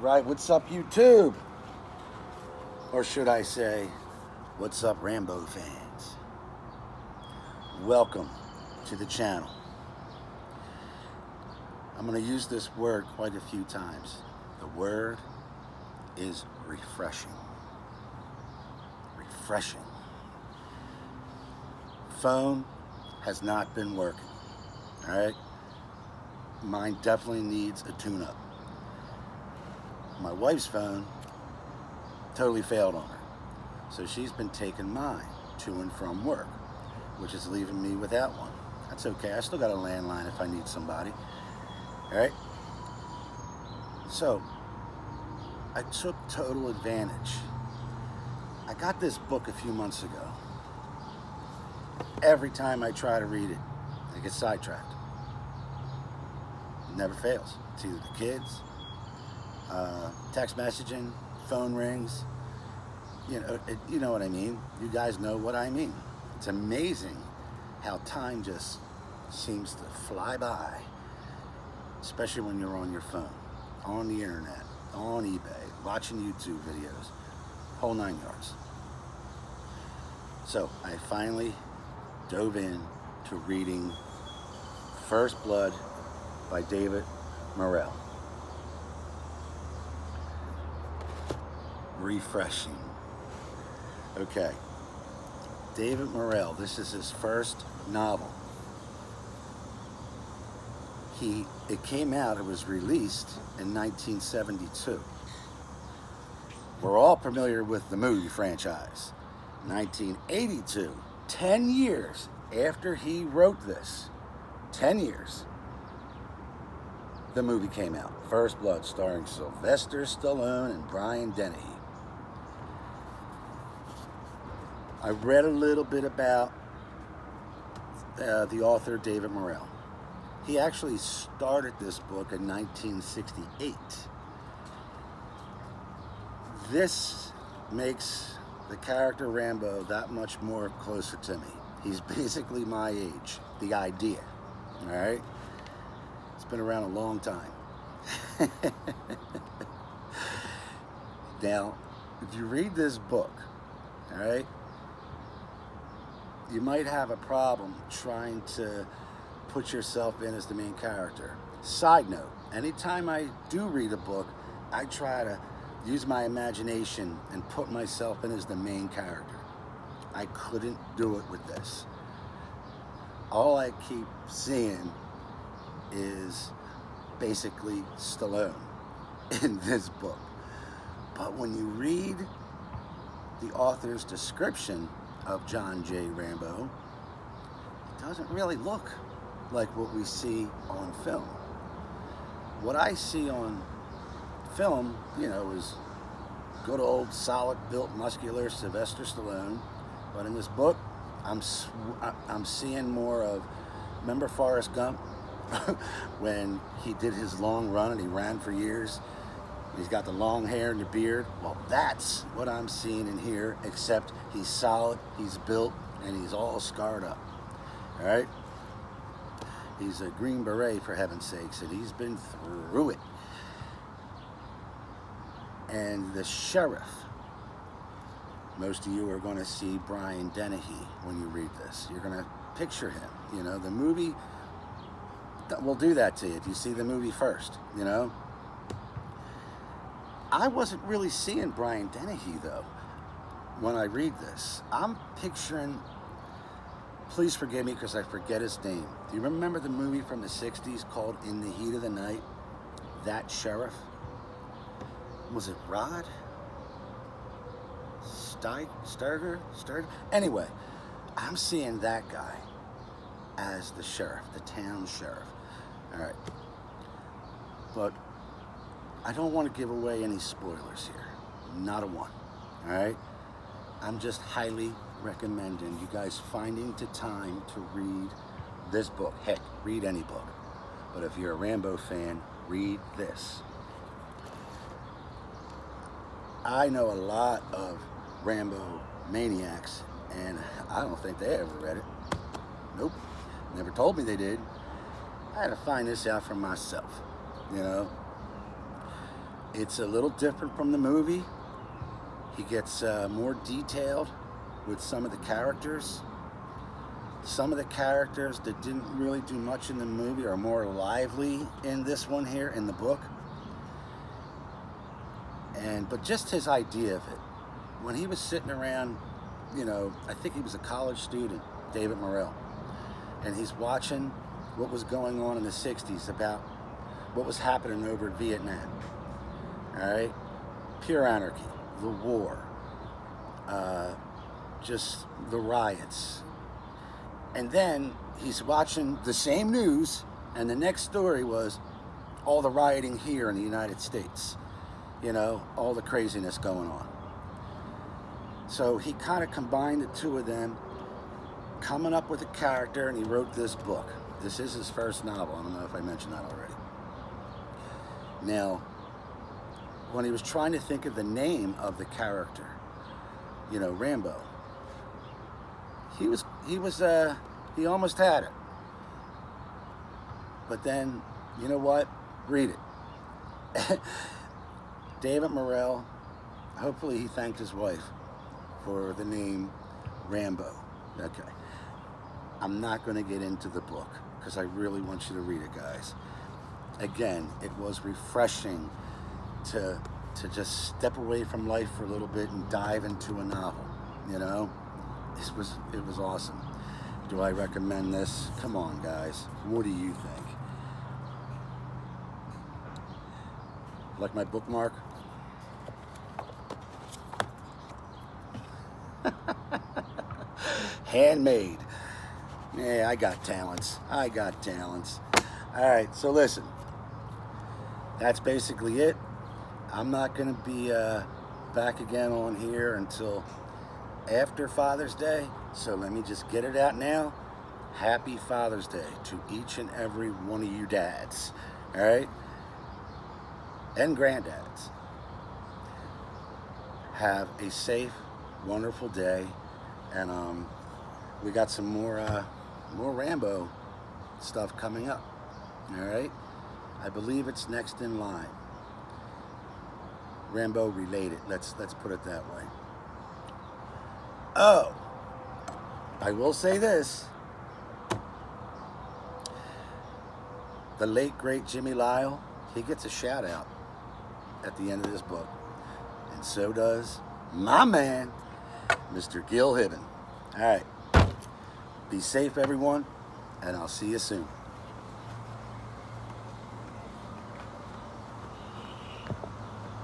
Right, what's up, YouTube? Or should I say, what's up, Rambo fans? Welcome to the channel. I'm going to use this word quite a few times. The word is refreshing. Refreshing. Phone has not been working, all right? Mine definitely needs a tune-up. My wife's phone totally failed on her, so she's been taking mine to and from work, which is leaving me without one. That's okay, I still got a landline if I need somebody, all right? So, I took total advantage. I got this book a few months ago. Every time I try to read it, I get sidetracked. It never fails. It's either the kids, text messaging, phone rings, you know what I mean. You guys know what I mean. It's amazing how time just seems to fly by, especially when you're on your phone, on the internet, on eBay, watching YouTube videos, whole 9 yards. So I finally dove in to reading First Blood by David Morrell. Refreshing. Okay, David Morrell, this is his first novel. It came out, it was released in 1972. We're all familiar with the movie franchise. 1982, 10 years after he wrote this, 10 years, the movie came out. First Blood, starring Sylvester Stallone and Brian Dennehy. I read a little bit about the author, David Morrell. He actually started this book in 1968. This makes the character Rambo that much more closer to me. He's basically my age, the idea, all right? It's been around a long time. Now, if you read this book, all right, you might have a problem trying to put yourself in as the main character. Side note, anytime I do read a book, I try to use my imagination and put myself in as the main character. I couldn't do it with this. All I keep seeing is basically Stallone in this book. But when you read the author's description of John J. Rambo, it doesn't really look like what we see on film. What I see on film, is good old, solid built, muscular Sylvester Stallone. But in this book, I'm seeing more of, remember Forrest Gump? When he did his long run and he ran for years? He's got the long hair and the beard. Well, that's what I'm seeing in here, except he's solid, he's built, and he's all scarred up. All right? He's a Green Beret, for heaven's sakes, and he's been through it. And the sheriff, most of you are going to see Brian Dennehy when you read this. You're going to picture him. The movie will do that to you if you see the movie first, I wasn't really seeing Brian Dennehy, though, when I read this. I'm picturing, please forgive me because I forget his name. Do you remember the movie from the 60s called In the Heat of the Night? That sheriff? Was it Rod? Sturger? Anyway, I'm seeing that guy as the sheriff, the town sheriff. All right. But I don't want to give away any spoilers here. Not a one. All right? I'm just highly recommending you guys finding the time to read this book. Heck, read any book. But if you're a Rambo fan, read this. I know a lot of Rambo maniacs, and I don't think they ever read it. Nope. Never told me they did. I had to find this out for myself, It's a little different from the movie. He gets more detailed with some of the characters. Some of the characters that didn't really do much in the movie are more lively in this one here in the book. But just his idea of it. When he was sitting around, you know, I think he was a college student, David Morrell, and he's watching what was going on in the 60s about what was happening over in Vietnam. All right? Pure anarchy, the war, just the riots. And then he's watching the same news, and the next story was all the rioting here in the United States. You know, all the craziness going on. So he kind of combined the two of them, coming up with a character, and he wrote this book. This is his first novel. I don't know if I mentioned that already. Now, when he was trying to think of the name of the character, you know, Rambo, he almost had it. But then, you know what? Read it. David Morrell, hopefully he thanked his wife for the name Rambo. Okay. I'm not going to get into the book because I really want you to read it, guys. Again, it was refreshing to just step away from life for a little bit and dive into a novel, you know? It was awesome. Do I recommend this? Come on, guys. What do you think? Like my bookmark? Handmade. Yeah, I got talents. I got talents. All right, so listen. That's basically it. I'm not going to be back again on here until after Father's Day, so let me just get it out now. Happy Father's Day to each and every one of you dads, all right? And granddads. Have a safe, wonderful day, and we got some more Rambo stuff coming up, all right? I believe it's next in line. Rambo related, let's put it that way. Oh, I will say this. The late, great Jimmy Lyle, he gets a shout out at the end of this book. And so does my man, Mr. Gil Hibben. All right, be safe, everyone, and I'll see you soon.